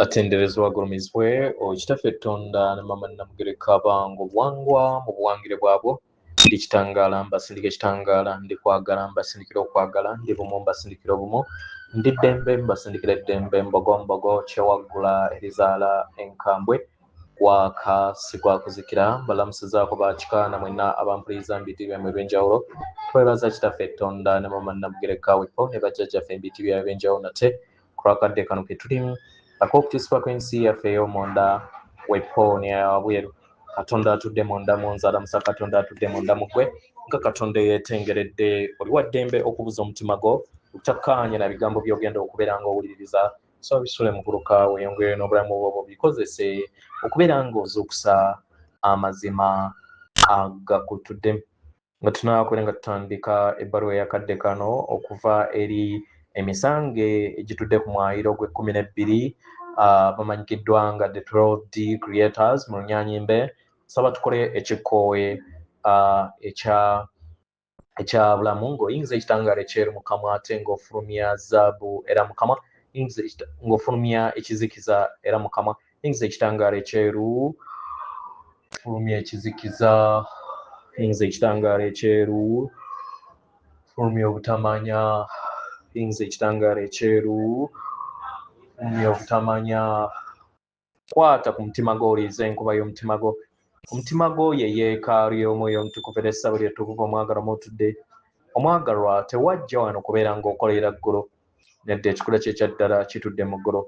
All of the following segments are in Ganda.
atenderezwa agulumizibwe okitaffe Tonda ne mama Namugereka bango bwangwa mu buwangire bwabwo ndi kitangaala mbasindika ekitangaala ndi kwagala mbasindikira okwagala ndi bumu mbasindikira obumu ndi ddembe mbasindikira eddembe mbogombogo kyewaggula erizaala enkambwe waka sigwakuzikira mbalamusizaako bakikaana mwenna abampuliriza mu biti byammwe ebyenjawulo twebaza kitaffe Tonda ne mama Namugereka wepo ne bajjajjaffe mu biti byabwe ebyenjawulo nate kulwakadde kano ke tulimu akokutisibwa kw'ensi yaffe ey'omunda wepo ne wabweru Katonda atudde munda mu nze alamusa Katonda atudde munda mu ggwe nga Katonda yeetengeredde oli wa ddembe okubuza omutima gwo butakkaanye na bigambo by'ogenda okubeera ng'owuliriza so bisule mu guluka weeyongere n'obulamu bwo bikozese okubeera ng'ozuukusa amazima agakutudde nga tunaakubera nga tutandika ebbaluwa eyakadde kano okuva eri emisange egitudde ku mwayiro gwe12 bamanyikiddwa nga the 12D creators mu Lunyanyimbe saba tukole ekikoowe ekya bulamu ng'oyingiza ekitangaala ekyeru mu kamwa ate ng'ofulumya zaabu era mu kamwa ng'ofulumya ekizikiza era mu kamwa yingiza ekitangaala ekyeru fulumya ekizikiza yingiza ekitangaala ekyeru fulumya obutamanya yingiza ekitangaala ekyeru fulumya obutamanya kwata ku mutima gwo oliiza enkuba y'omutima gwo omutima gwo ye yeekaalu y'omwoyo omutukuvu era essabo lyetukuvu omwagalwa mutudde omwagalwa tewajja wano kubeera ng'okolera ggulu nedde ekikula kye kyaddala kitudde mu ggulu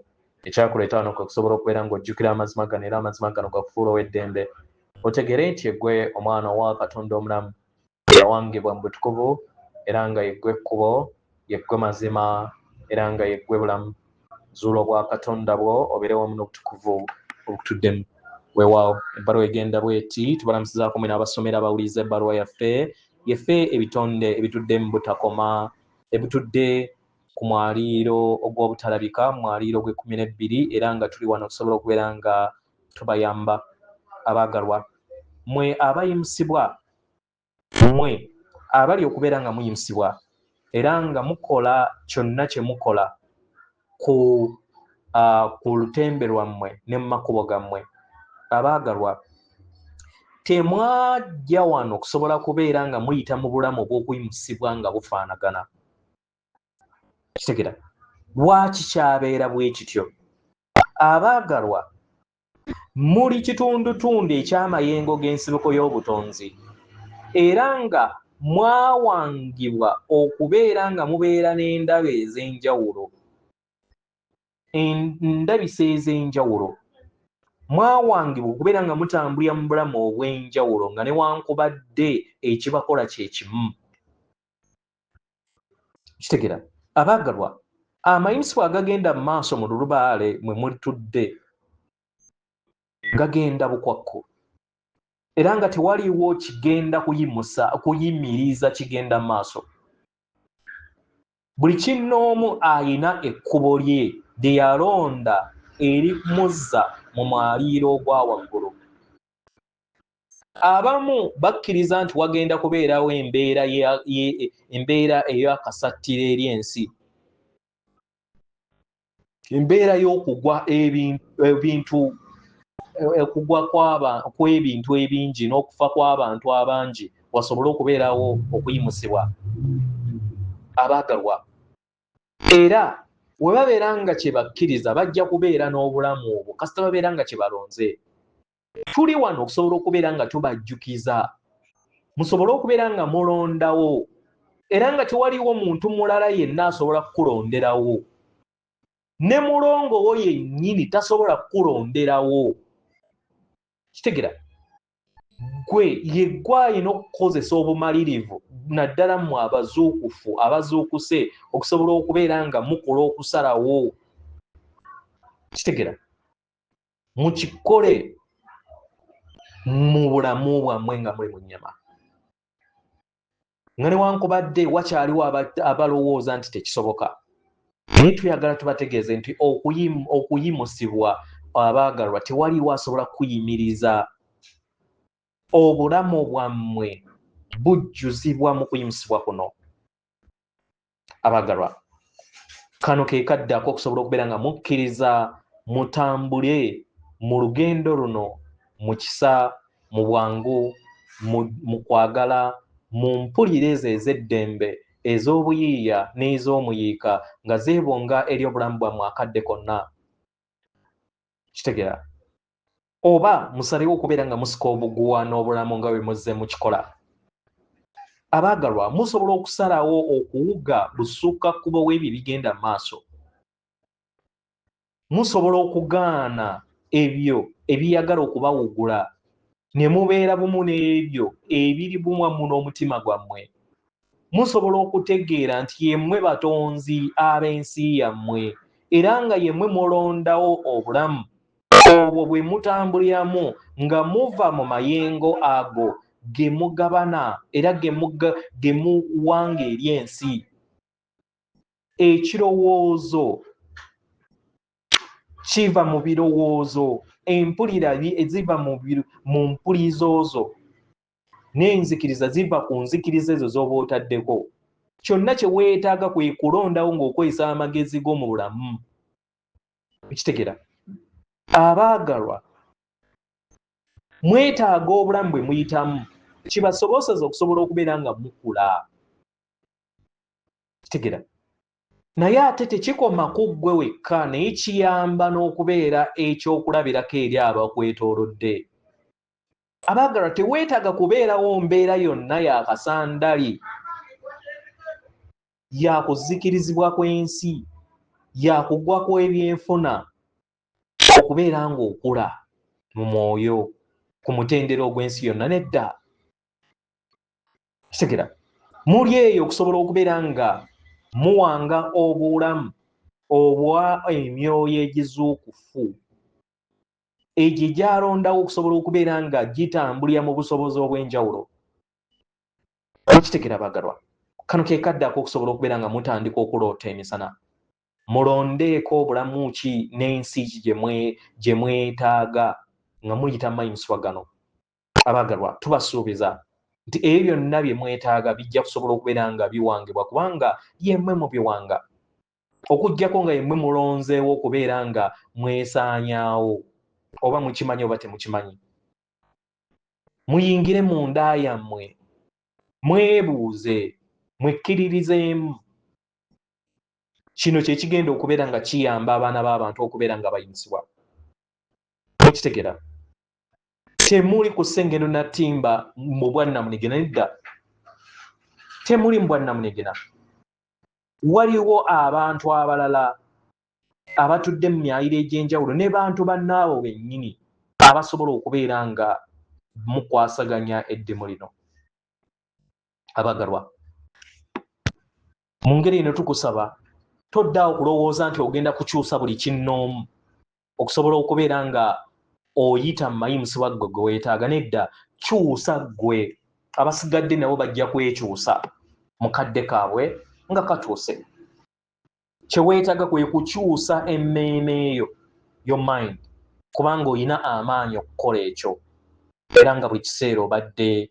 ekyakuleeta wano kwe kusobola okubeera ng'ojjukira amazima gano era amazima gano gakufuula ow'eddembe otegere nti eggwe omwana wa Katonda omulamu yawangibwa mu butukuvu era nga yeggwe ekkubo yeggwe mazima era nga yeggwe bulamu zuula obwa Katonda bwo obeere wamu n'obutukuvu obutuddemu weewaawo ebbaluwa egenda bweti tubalamusizaako mwe n'abasomera abawuliriza ebbaluwa yaffe ebitonde ebitudde mu butakoma ebitudde ku mwaliiro ogw'obutalabika mwaliiro gwe12 era nga tuli wano okusobola okubeera nga tubayamba abaagalwa mwe abayimusibwa mwe abali okubeera nga muyimusibwa era nga mukola kyonna kye mukola ku lutembe lwammwe ne mu makubo gammwe abaagalwa temwajja wano okusobola kubeera nga muyita mu bulamu obw'okuyimusibwa nga bufaanagana kitegera lwaki kyabeera bwe kityo abaagalwa muli kitundutundu eky'amayengo g'ensibuko y'obutonzi era nga mwawangibwa okubeera nga mubeera n'endaba ez'enjawulo endabisa ez'enjawulo mwawangibwa okubeera nga mutambulira mu bulamu obw'enjawulo nga newankubadde ekibakola kye kimu kitegera abaagalwa amayimusibwa agagenda mu maaso mu lulubaale mwe mulitudde gagenda bukwakku era nga tewaliiwo kigenda kuyimiriza kigenda mu maaso buli kinnoomu ayina ekkubo lye lye yalonda erimuzza mu mwaliiro ogwa waggulu abamu bakkiriza nti wagenda kubeerawo embeera ey'akasattiro eri ensi embeera y'okugwa ebintu okugwa kw'ebintu ebingi n'okufa kw'abantu abangi wasobole okubeerawo okuyimusibwa abaagalwa era we babeera nga kye bakkiriza bajja kubeera n'obulamu obwo kasita babeera nga kye balonze tuli wano okusobola okubeera nga tubajjukiza musobole okubeera nga mulondawo era nga tewaliwo muntu mulala yenna asobola kukulonderawo ne mulongowo yennyini tasobola kukulonderawo kitegera gwe yeggwe alina okukozesa obumalirivu naddala mmwe abazuukufu abazuukuse okusobola okubeera nga mukola okusalawo kitegera mukikole mu bulamu bwammwe nga muli mu nnyama nga newankubadde wakyaliwo abalowooza nti tekisoboka naye tuyagala tubategeeze nti okuyimusibwa abaagalwa tewaliwo asobola kuyimiriza obulamu bwammwe bujjuzibwa mu kuyimusibwa kuno abaagalwa kano ke kaddako okusobola okubeera nga mukkiriza mutambule mu lugendo luno mu kisa, mu bwangu, mu kwagala, mu mpulire ezo ez'eddembe ez'obuyiiya n'ez'omuyiika nga zeebonga eri obulamu bwammwe akadde konna. Kitegeera? Oba musalewo okubeera nga musika obuguwa n'obulamu nga bwe muzze mukikola. Abaagalwa, musobola okusalawo okuwuga busukakkubo w'ebyo bigenda mu maaso. Musobola okugaana ebyo ebiyagala okubawugula ne mubeera bumu n'ebyo ebiri bumu n'omutima gwammwe. Musobola okutegeera nti yemmwe batonzi ab'ensi yammwe era nga yemmwe mulondawo obulamu obwo bwe mutambuliramu nga muva mu mayengo ago ge mugabana era ge muwanga eri ensi. Ekirowoozo kiva mu birowoozo, empulira eziva mu mpulizo zo n'enzikiriza ziva ku nzikiriza ezo z'oba otaddeko. Kyonna kye weetaaga kwe kulondawo ng'okozesa amagezi go mu bulamu. Ekitegeera? Abaagalwa, mwetaaga obulamu bwe muyitamu kibasobozesa okusobola okubeera nga mukula. Kitegeera? Naye ate tekikoma ku ggwe wekka, naye kiyamba n'okubeera ekyokulabirako eri abakwetoolodde. Abaagalwa, teweetaaga kubeerawo mbeera yonna ya kasandali, ya kuzikirizibwa kw'ensi, ya kugwa kw'ebyenfuna, okubeera ng'okula mu mwoyo ku mutendera ogw'ensi yonna. Nedda. Kitegeera? Muli eyo okusobola okubeera nga muwanga obulamu obwa emyoyo egizuukufu egyo gyalondawo okusobola okubeera nga gitambulira mu busobozi obw'enjawulo. Kitegeera baagalwa? Kano ke kaddako okusobola okubeera nga mutandika okuloota emisana. Mulondeeko obulamu ki n'ensi ki gye mwetaaga nga muyita mu mayimuswa gano. Abaagalwa, tubasuubiza nti ebyo byonna bye mwetaaga bijja kusobola okubeera nga biwangibwa kubanga yemmwe mubiwanga. Okuggyako nga yemmwe mulonzeewo okubeera nga mwesaanyaawo, oba mukimanyi oba temukimanyi. Muyingire mu nda yammwe, mwebuuze, mwekkiririzeemu. Kino kye kigenda okubeera nga kiyamba abaana b'abantu okubeera nga bayimusibwa. Okitegeera? Temuli ku ssengendo na ttimba mu bwannamunigina. Nedda. Temuli mu bwannamunigina. Waliwo abantu abalala abatudde mu myayiro egy'enjawulo ne bantu bannaabo bennyini abasobola okubeera nga mukwasaganya eddimu lino. Abaagalwa, mu ngeri eno tukusaba toddaawo okulowooza nti ogenda kukyusa buli kinnoomu okusobola okubeera nga oyita mu mayimusibwa gwe weetaaga. Nedda, kyusa ggwe. Abasigadde nabo bajja kwekyusa mu kadde kaabwe nga katuuse. Kye weetaaga kwe kukyusa emmeeme eyo, your mind, kubanga olina amaanyi okukola ekyo era nga buli kiseera obadde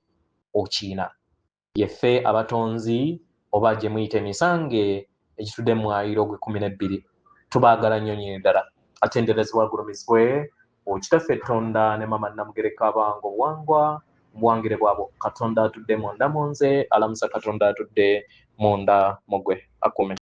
okiina. Yeffe abatonzi oba gye muyita emisange egitudde mu mwayiro gwe 12 tubaagala nnyo nnyo ddala. Atenderezebwa agulumizibwe Kitaffe Tonda ne Mama Namugereka abange obuwangwa buwangire bwabo. Katonda atudde munda mu nze, alamusa Katonda atudde munda mu gwe. Akume.